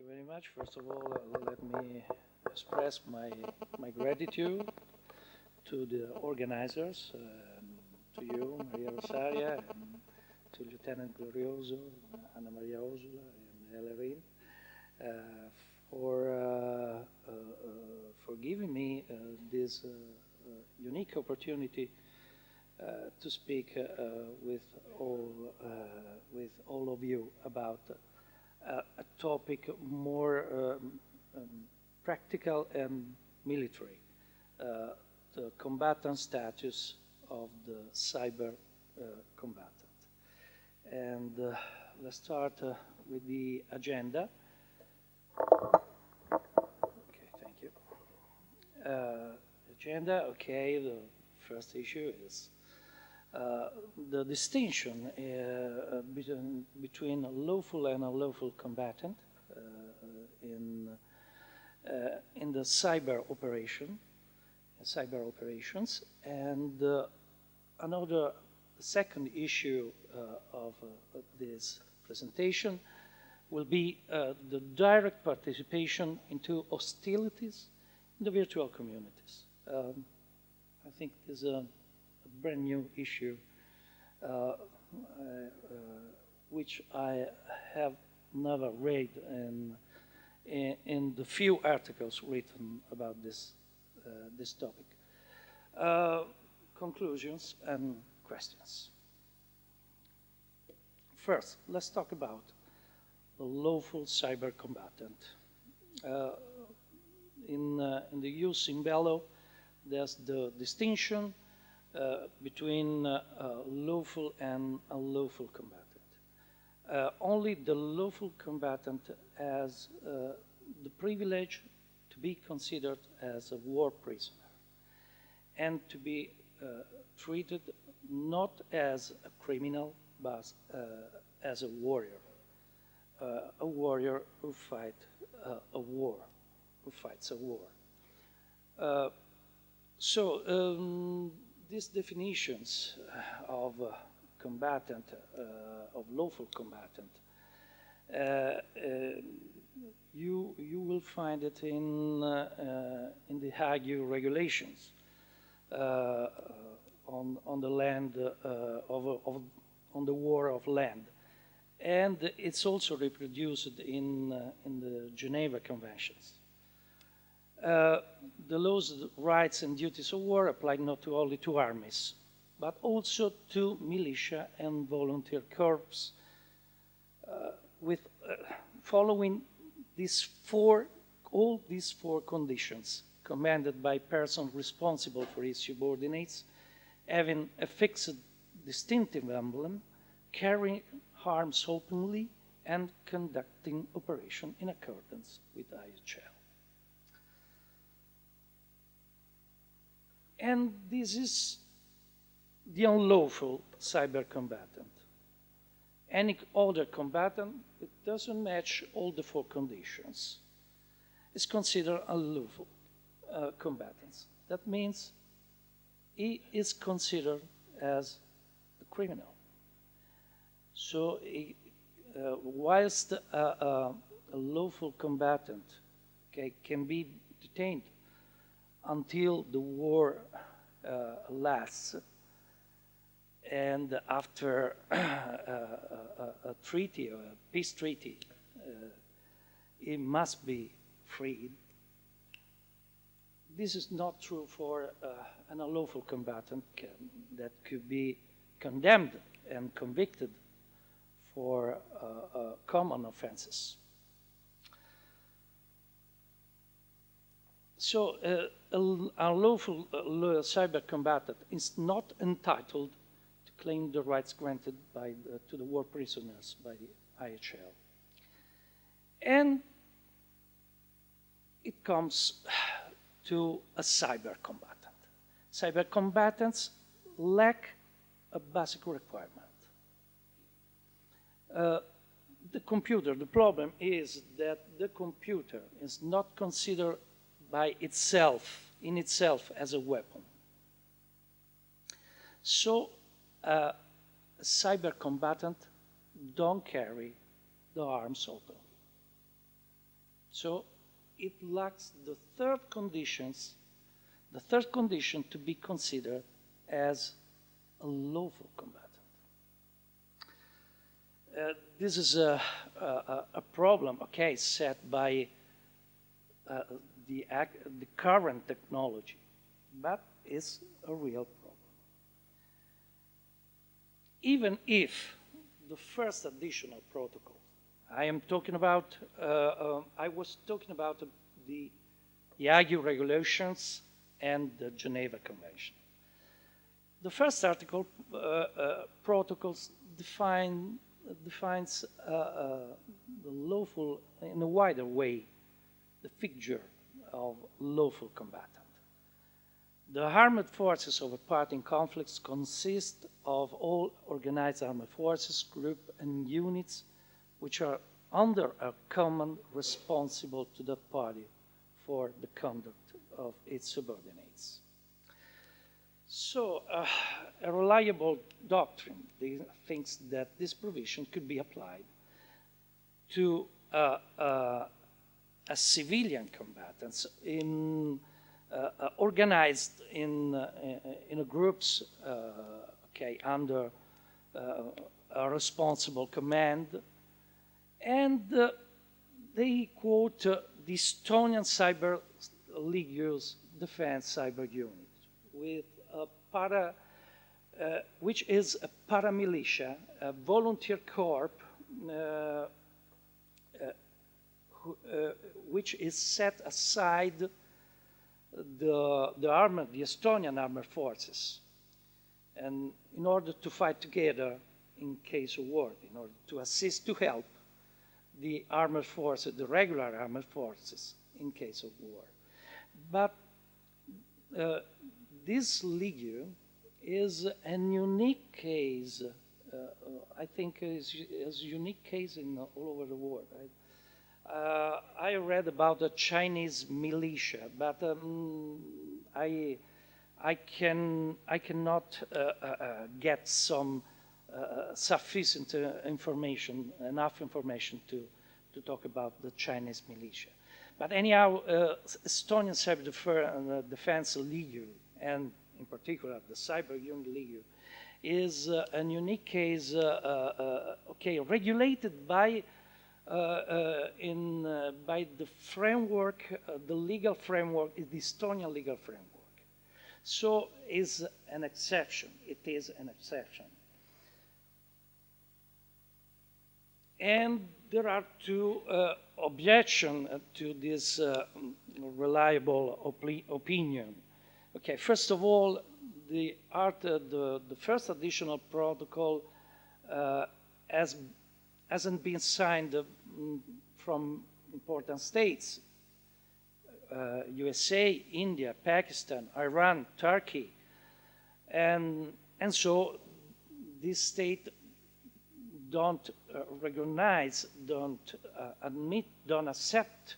you very much. First of all, let me express my gratitude to the organizers, to you, Maria Rosaria, and to Lieutenant Glorioso, Anna Maria Osula, and Ellerin, for giving me this unique opportunity to speak with all of you about a topic more practical and military, the combatant status of the cyber combatant. And let's start with the agenda. Okay, thank you. Agenda, okay, the first issue is the distinction between a lawful and unlawful combatant in the cyber operations, and another second issue of this presentation will be the direct participation into hostilities in the virtual communities. I think there's a brand new issue which I have never read in the few articles written about this topic. Conclusions and questions. First, let's talk about the lawful cyber combatant. In the use in bello, there's the distinction between lawful and unlawful combatant. Only the lawful combatant has the privilege to be considered as a war prisoner and to be treated not as a criminal but as a warrior who fights a war. These definitions of combatant, of lawful combatant, you will find it in the Hague regulations on the land on the war of land, and it's also reproduced in the Geneva Conventions. The laws, rights and duties of war apply not only to armies, but also to militia and volunteer corps, following all these four conditions, commanded by persons responsible for his subordinates, having a fixed distinctive emblem, carrying arms openly, and conducting operation in accordance with IHL. And this is the unlawful cyber combatant. Any other combatant that doesn't match all the four conditions is considered unlawful combatants. That means he is considered as a criminal. So whilst a lawful combatant can be detained until the war lasts, and after a treaty, a peace treaty, it must be freed. This is not true for an unlawful combatant that could be condemned and convicted for common offenses. So a lawful cyber combatant is not entitled to claim the rights granted to the war prisoners by the IHL. And it comes to a cyber combatant. Cyber combatants lack a basic requirement. The problem is that the computer is not considered in itself as a weapon. So a cyber combatant don't carry the arms openly. So it lacks the third condition to be considered as a lawful combatant. This is a problem, okay, set by the current technology, but it's a real problem. Even if the first additional protocol, I was talking about the Hague regulations and the Geneva Convention. The first article protocols defines the lawful, in a wider way, the figure of lawful combatant. The armed forces of a part in conflicts consist of all organized armed forces, groups, and units which are under a command responsible to the party for the conduct of its subordinates. So, a reliable doctrine thinks that this provision could be applied to a civilian combatants organized in groups, okay, under a responsible command, and they quote the Estonian Cyber League's Defense Cyber Unit, with which is a paramilitia, a volunteer corps, which is set aside the Estonian armed forces, and in order to fight together in case of war, in order to assist, to help the armed forces, the regular armed forces, in case of war. But this league is a unique case. I think is a unique case in all over the world. I read about the Chinese militia, but I cannot get some sufficient information, enough information to talk about the Chinese militia. But anyhow, Estonian Cyber Defense League, and in particular the Cyber Union League, is a unique case, okay, regulated by the framework, the legal framework, is the Estonian legal framework. So is an exception. It is an exception. And there are two objections to this reliable opinion. Okay, first of all, the first additional protocol hasn't been signed from important states. USA, India, Pakistan, Iran, Turkey, and so these states don't recognize, don't admit, don't accept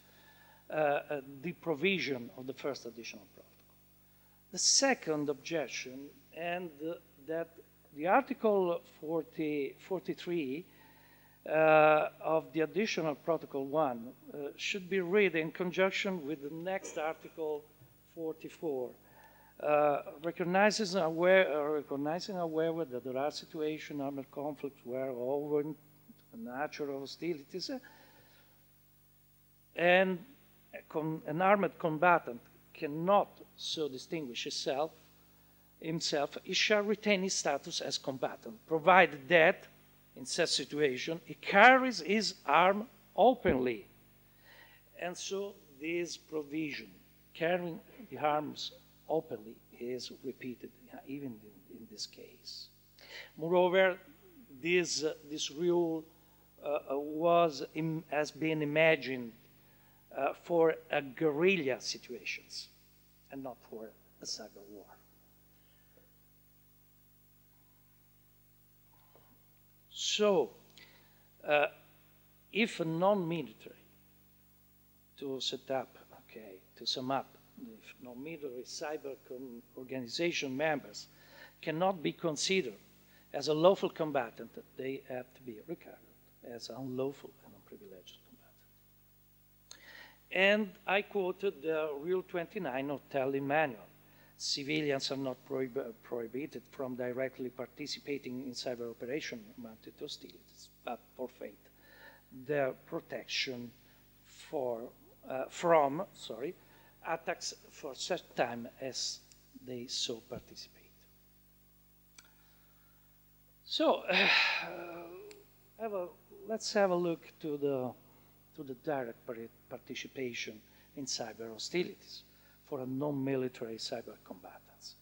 the provision of the first additional protocol. The second objection, and that the Article 43 of the additional Protocol 1 should be read in conjunction with the next Article 44, recognizing aware that there are situations, armed conflicts, where over natural hostilities, and an armed combatant cannot so distinguish himself, he shall retain his status as combatant, provided that, in such situation, he carries his arm openly. And so this provision, carrying the arms openly, is repeated even in this case. Moreover, this rule has been imagined for guerrilla situations and not for a cyber war. So, if a non-military, to sum up, if non-military cyber organization members cannot be considered as a lawful combatant, they have to be regarded as unlawful and unprivileged combatant. And I quoted the Rule 29 of Tallinn Manual. Civilians are not prohibited from directly participating in cyber operation mounted to hostilities, but forfeit their protection from attacks for such time as they so participate. So let's have a look to the direct participation in cyber hostilities for a non-military cyber combatants.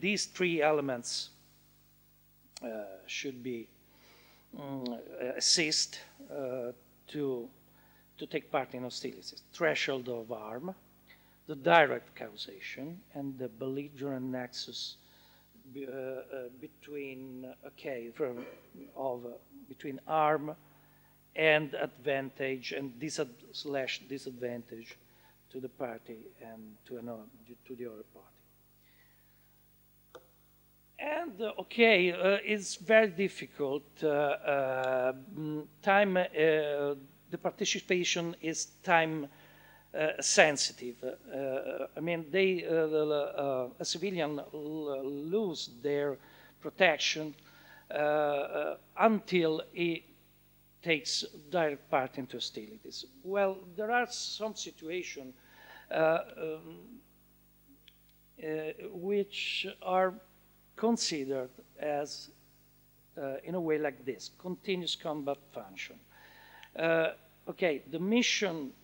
These three elements should be assist to take part in hostilities: threshold of harm, the direct causation, and the belligerent nexus between between harm and advantage and disadvantage to the party and to the other party. And it's very difficult. The participation is time sensitive. I mean, a civilian lose their protection until he takes direct part into hostilities. Well, there are some situations which are considered as, in a way like this, continuous combat function. The mission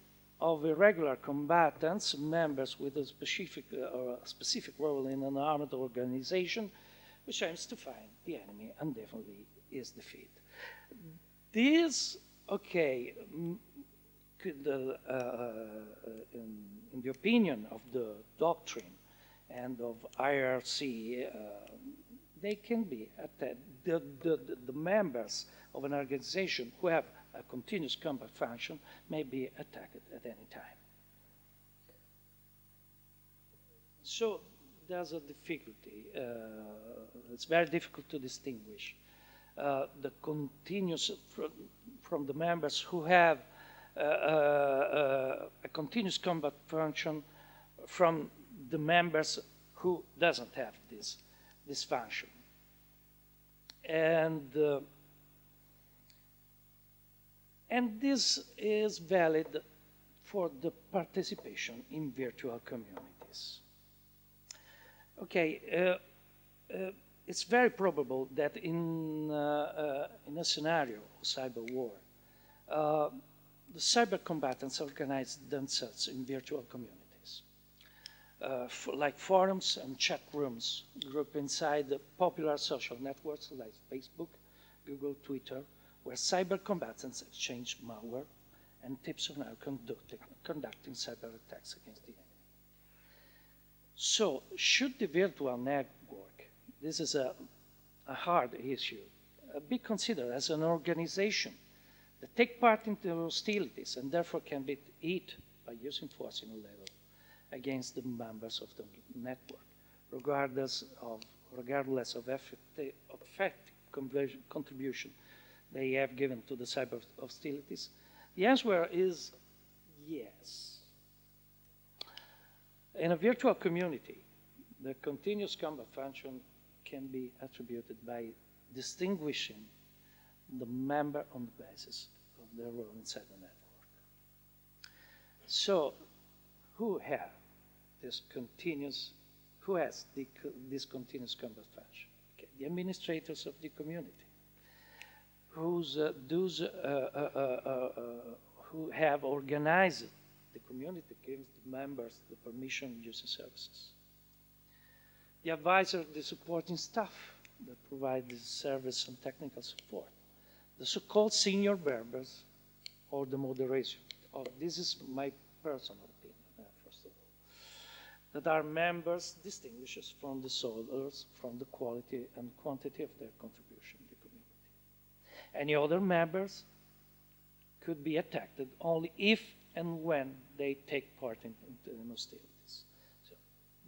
of irregular combatants, members with a specific role in an armed organization, which aims to find the enemy and definitely is defeat. This, in the opinion of the doctrine and of IRC, they can be attacked. The members of an organization who have a continuous combat function may be attacked at any time. So there's a difficulty. It's very difficult to distinguish the continuous from the members who have a continuous combat function from the members who doesn't have this function. And this is valid for the participation in virtual communities. It's very probable that in a scenario of cyber war, the cyber combatants organize themselves in virtual communities, like forums and chat rooms, grouped inside the popular social networks like Facebook, Google, Twitter, where cyber combatants exchange malware and tips on how conducting cyber attacks against the enemy. So, should the virtual network, this is a hard issue, be considered as an organization that take part in the hostilities and therefore can be hit by using force in a level against the members of the network, regardless of effective contribution they have given to the cyber hostilities? The answer is yes. In a virtual community, the continuous combat function can be attributed by distinguishing the member on the basis of their role inside the network. So, who has this continuous combat function? The administrators of the community, who have organized the community, gives the members the permission to use the services. The advisor, the supporting staff that provide the service and technical support. The so-called senior members or the moderation. This is my personal opinion, first of all. That are members distinguishes from the soldiers from the quality and quantity of their contribution to the community. Any other members could be attacked only if and when they take part in hostilities. So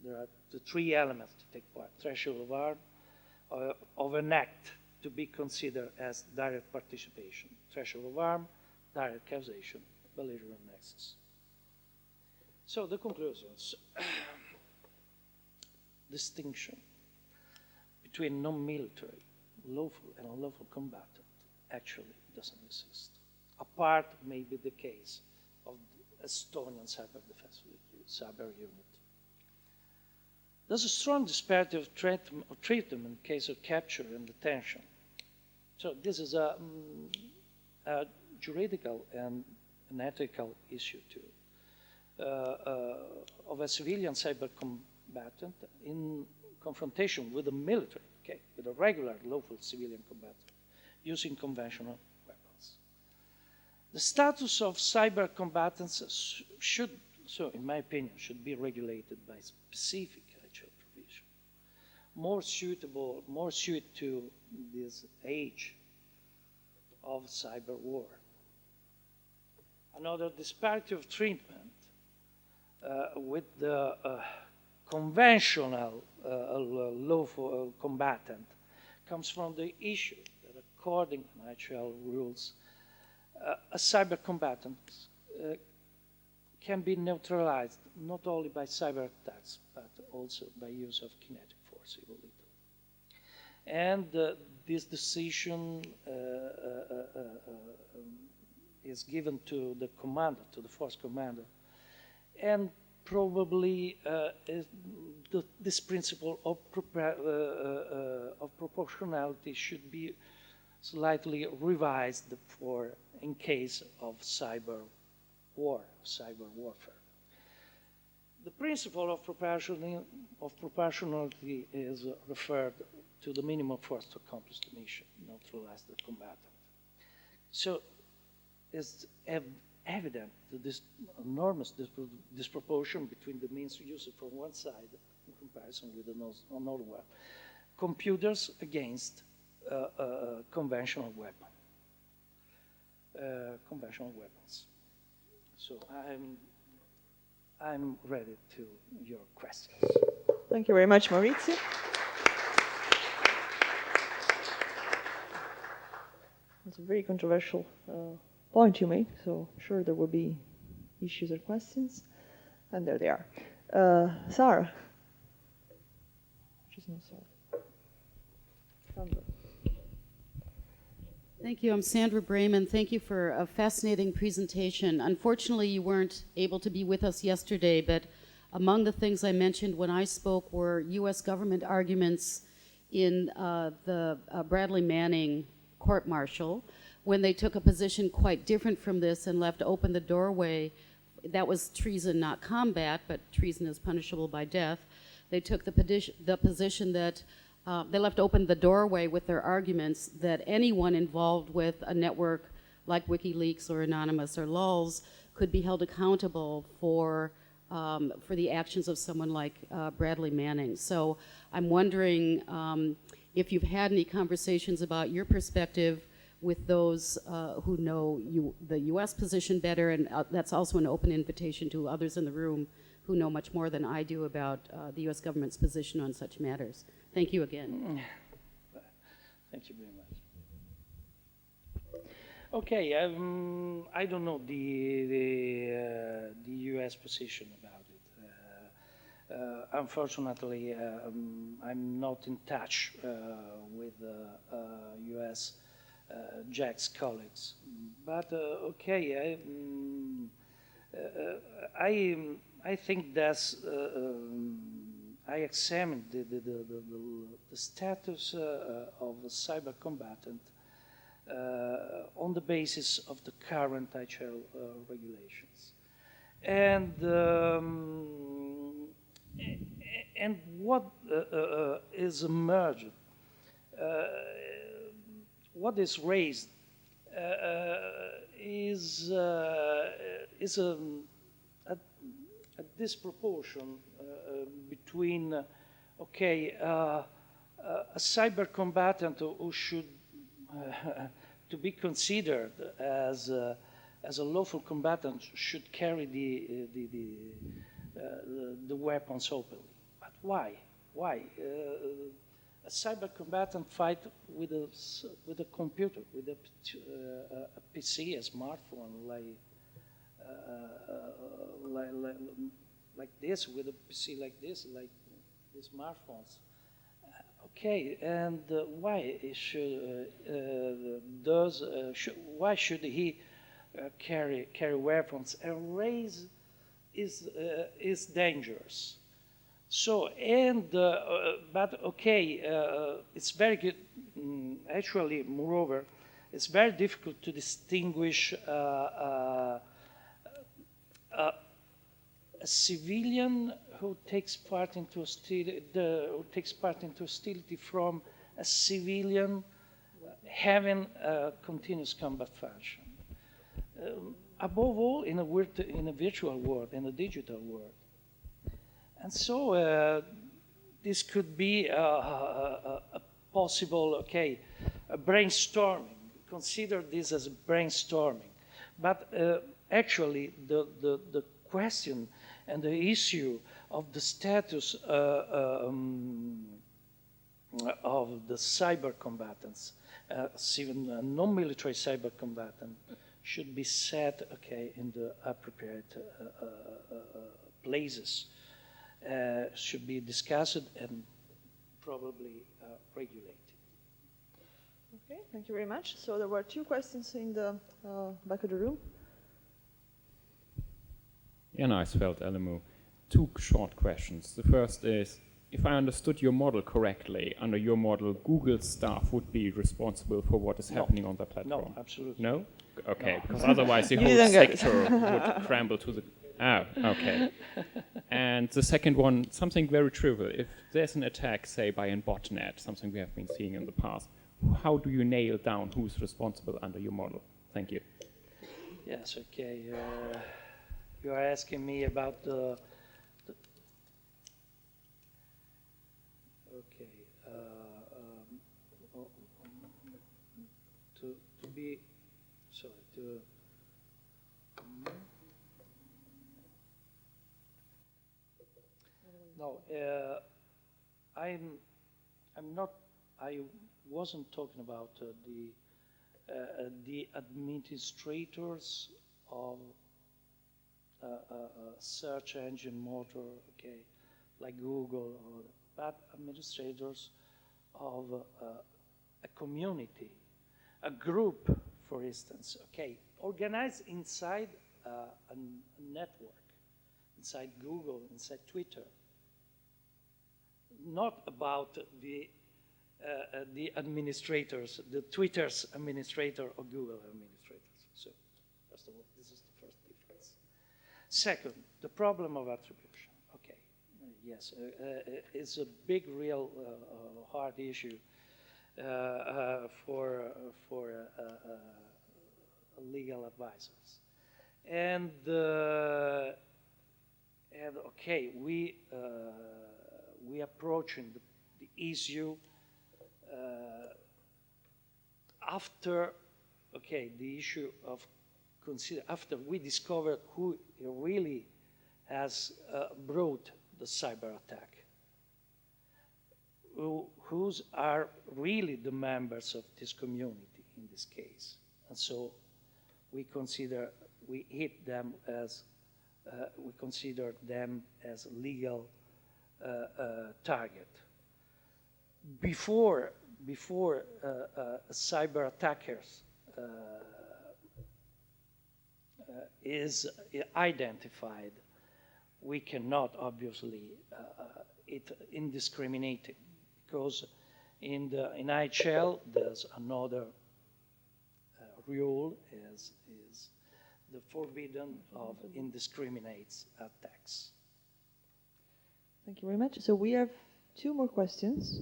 there are the three elements to take part: threshold of harm, of an act to be considered as direct participation, threshold of harm, direct causation, belligerent nexus. So the conclusions. Distinction between non-military, lawful and unlawful combatant actually doesn't exist. Apart may be the case of the Estonian cyber defense cyber unit. There's a strong disparity of treatment in case of capture and detention. So this is a juridical and an ethical issue too. Of a civilian cyber combatant in confrontation with a military, okay, with a regular lawful civilian combatant using conventional weapons. The status of cyber combatants should, so in my opinion, should be regulated by specific actual provision, more suited to this age of cyber war. Another disparity of treatment with the conventional lawful combatant comes from the issue that according to natural rules, a cyber combatant can be neutralized not only by cyber attacks, but also by use of kinetic force, if little. And this decision is given to the commander, to the force commander, and probably this principle of proportionality should be slightly revised for in case of cyber warfare. The principle of proportionality is referred to the minimum force to accomplish the mission, neutralize the combatant. So it's evident that this enormous disproportion between the means used from one side in comparison with another one. Computers against conventional weapons. So I'm ready to your questions. Thank you very much, Maurizio. It's a very controversial point you made, so I'm sure there will be issues or questions. And there they are. Sarah. Which is not Sarah. Sandra. Thank you. I'm Sandra Brayman. Thank you for a fascinating presentation. Unfortunately, you weren't able to be with us yesterday, but among the things I mentioned when I spoke were U.S. government arguments in the Bradley Manning court-martial, when they took a position quite different from this and left open the doorway. That was treason, not combat, but treason is punishable by death. They took the position that they left open the doorway with their arguments that anyone involved with a network like WikiLeaks or Anonymous or Lulz could be held accountable for the actions of someone like Bradley Manning. So I'm wondering if you've had any conversations about your perspective with those who know the U.S. position better, and that's also an open invitation to others in the room who know much more than I do about the U.S. government's position on such matters. Thank you again. Thank you very much. Okay, I don't know the U.S. position about it. Unfortunately, I'm not in touch with U.S. Jack's colleagues, but okay, I think that's I examined the status of a cyber combatant on the basis of the current IHL regulations, and what is emerged, what is raised is a disproportion between, okay, a cyber combatant who should to be considered as a lawful combatant should carry the weapons openly. But why? Why? a cyber combatant fight with a computer, with a PC, a smartphone, like this, with a PC like this, like the smartphones. Okay, and why why should he carry weapons? And race is dangerous. So, but okay, it's very good. Actually, moreover, it's very difficult to distinguish a civilian who takes part into hostility from a civilian having a continuous combat function. Above all, in a virtual world, in a digital world. And so this could be a possible, okay, a brainstorming. Consider this as brainstorming. But actually, the question and the issue of the status of the cyber combatants, even non-military cyber combatant, should be set, okay, in the appropriate places. Should be discussed and probably regulated. Okay, thank you very much. So there were two questions in the back of the room. Yeah, nice, Felt LMO. Two short questions. The first is, if I understood your model correctly, under your model, Google staff would be responsible for what is happening on the platform? No, absolutely. No? Okay, No. because otherwise the whole sector would crumble to the... Oh, okay. And the second one, something very trivial. If there's an attack, say, by a botnet, something we have been seeing in the past, how do you nail down who's responsible under your model? Thank you. Yes, okay. You are asking me about the okay. To be sorry to. No, I'm not. I wasn't talking about the administrators of search engine motor, okay, like Google, but administrators of a community, a group, for instance, okay, organized inside a network, inside Google, inside Twitter. Not about the administrators, the Twitter's administrator or Google administrators. So, first of all, this is the first difference. Second, the problem of attribution. Okay, yes, it's a big, real, hard issue for legal advisors. And okay, we approaching the issue after, okay, the issue of after we discovered who really has brought the cyber attack, who's are really the members of this community in this case, and so we hit them as we consider them as legal target. Before cyber attackers is identified, we cannot obviously it indiscriminating, because in IHL there's another rule is the forbidden of indiscriminate attacks. Thank you very much. So we have two more questions.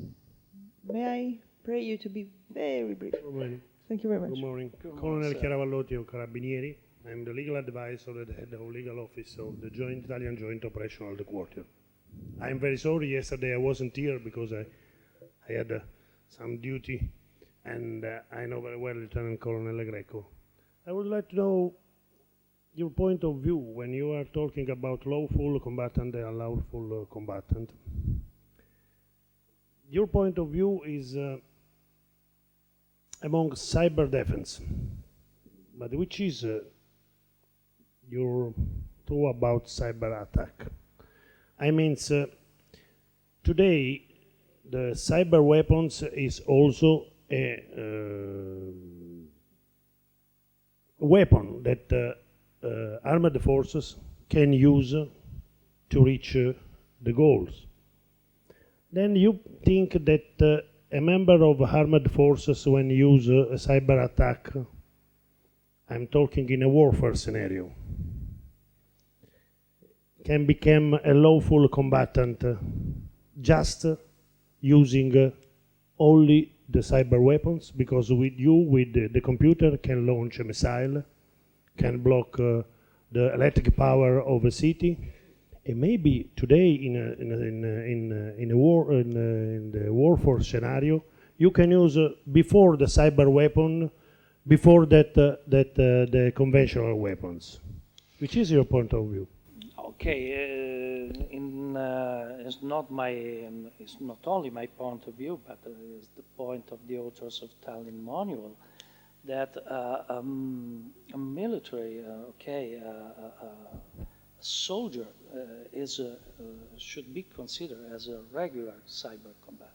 May I pray you to be very brief? Good morning. Thank you very much. Good morning. Good Colonel morning, sir. Chiaravallotti of Carabinieri. I'm the legal advisor at the head of legal office of the Italian Joint Operational Headquarters. I'm very sorry, yesterday I wasn't here because I had some duty, and I know very well Lieutenant Colonel Greco. I would like to know your point of view when you are talking about lawful combatant and unlawful combatant. your point of view is among cyber defense, but which is your thought about cyber attack? I mean, today the cyber weapons is also a weapon that armed forces can use to reach the goals. Then you think that a member of armed forces, when use a cyber attack, I'm talking in a warfare scenario, can become a lawful combatant just using only the cyber weapons, because with the computer can launch a missile, can block the electric power of a city, and maybe today in the warfare scenario, you can use before the cyber weapon, before the conventional weapons. Which is your point of view? Okay, it's not only my point of view, but it's the point of the authors of Tallinn Manual, that a military, a soldier should be considered as a regular cyber combatant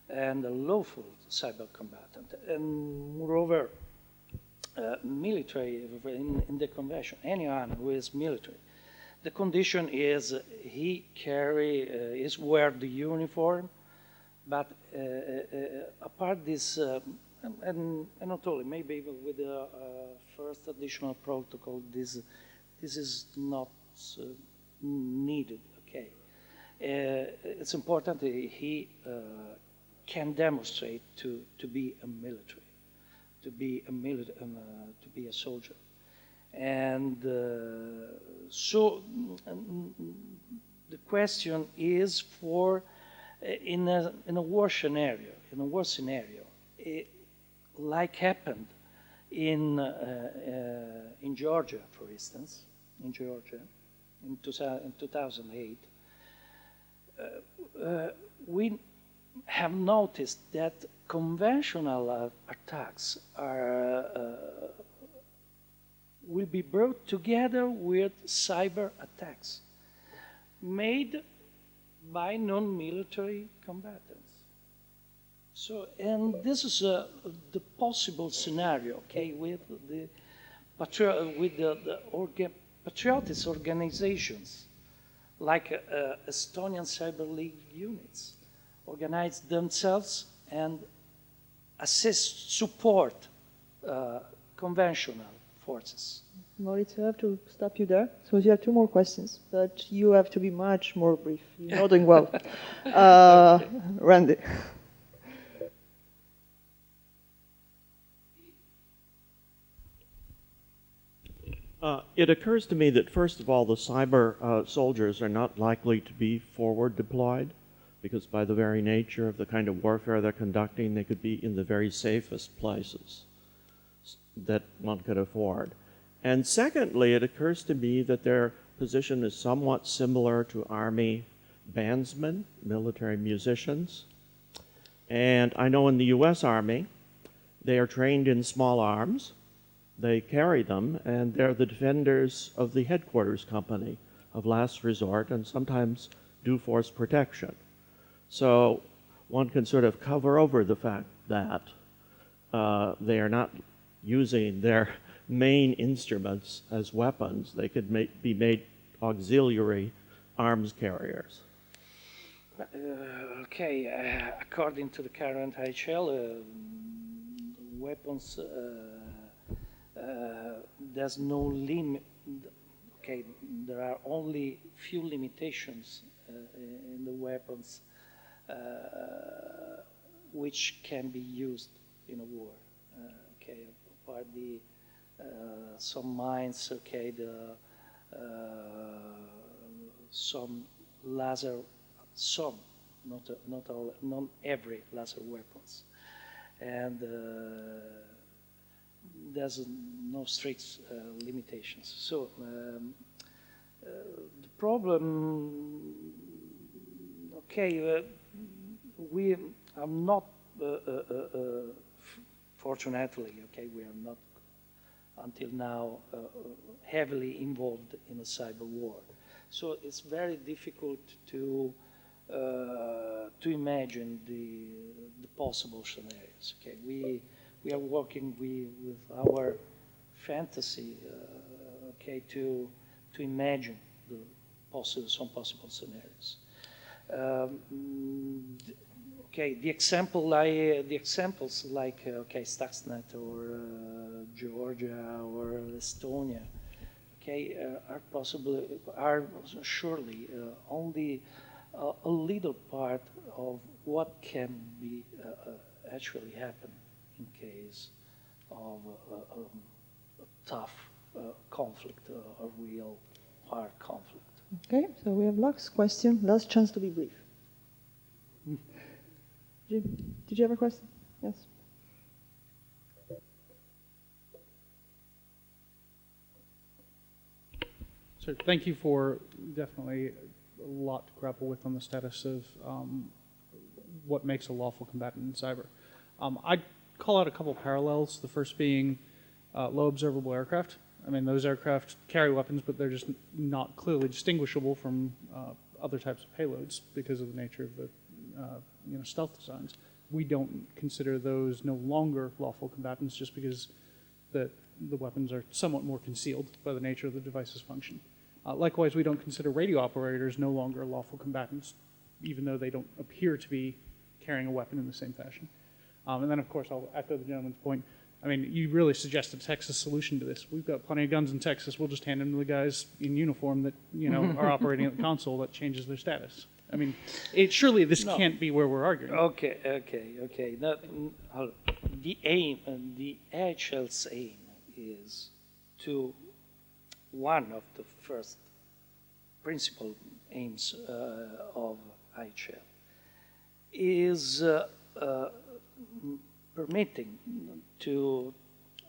and a lawful cyber combatant, and moreover, military in the convention, anyone who is military. The condition is he wear the uniform, but apart this, and not only, maybe even with the first additional protocol, this is not needed. Okay, it's important that he can demonstrate to be a military, to be a soldier. And so the question is for in a war scenario, like happened in Georgia, for instance, in 2008, we have noticed that conventional attacks will be brought together with cyber attacks made by non-military combatants. So, and this is the possible scenario, okay, with the patriotic organizations like Estonian Cyber League units organize themselves and support conventional forces. Maurizio, I have to stop you there. So you have two more questions, but you have to be much more brief. You're not doing well. Randy. It occurs to me that, first of all, the cyber soldiers are not likely to be forward deployed, because by the very nature of the kind of warfare they're conducting, they could be in the very safest places that one could afford. And secondly, it occurs to me that their position is somewhat similar to Army bandsmen, military musicians. And I know in the US Army, they are trained in small arms, they carry them, and they're the defenders of the headquarters company of last resort, and sometimes do force protection. So one can sort of cover over the fact that they are not using their main instruments as weapons. They could be made auxiliary arms carriers. According to the current IHL, weapons, there's no limit. Okay, there are only few limitations in the weapons which can be used in a war. Apart the some mines, some laser, not every laser weapons, and there's no strict limitations. So the problem, we are not, fortunately, okay, we are not until now heavily involved in a cyber war. So it's very difficult to imagine the possible scenarios. Okay, we are working with our fantasy, okay, to imagine some possible scenarios. Okay, the examples like okay, Stuxnet or Georgia or Estonia, okay, are surely only a little part of what can be actually happen in case of a tough conflict, a real hard conflict. Okay, so we have last question, last chance to be brief. Jim, did you have a question? Yes. So thank you for definitely a lot to grapple with on the status of what makes a lawful combatant in cyber. I'd call out a couple parallels, the first being low observable aircraft. I mean, those aircraft carry weapons, but they're just not clearly distinguishable from other types of payloads because of the nature of the stealth designs. We don't consider those no longer lawful combatants just because the weapons are somewhat more concealed by the nature of the device's function. Likewise, we don't consider radio operators no longer lawful combatants, even though they don't appear to be carrying a weapon in the same fashion. And then, of course, I'll echo the gentleman's point. I mean, you really suggest a Texas solution to this. We've got plenty of guns in Texas. We'll just hand them to the guys in uniform that are operating at the console that changes their status. I mean, surely this can't be where we're arguing. Okay. The aim, the HL's aim is to, one of the first principal aims of IHL is permitting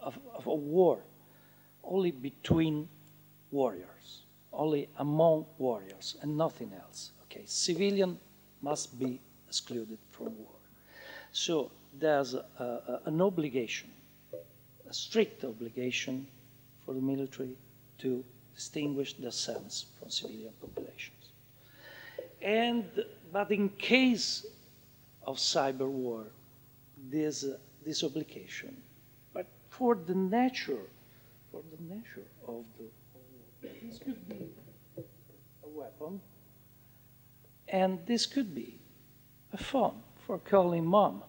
of a war only between warriors, only among warriors and nothing else. Okay, civilian must be excluded from war. So there's an obligation, a strict obligation for the military to distinguish themselves from civilian populations. But in case of cyber war, there's this obligation. But for the nature of this could be a weapon, and this could be a phone for calling mom.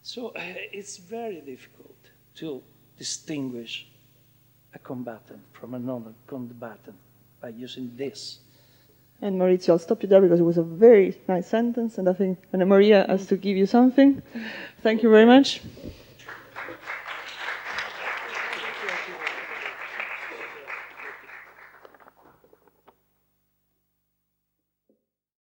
So it's very difficult to distinguish a combatant from another combatant by using this. And Maurizio, I'll stop you there because it was a very nice sentence, and I think Anna Maria has to give you something. Thank you very much.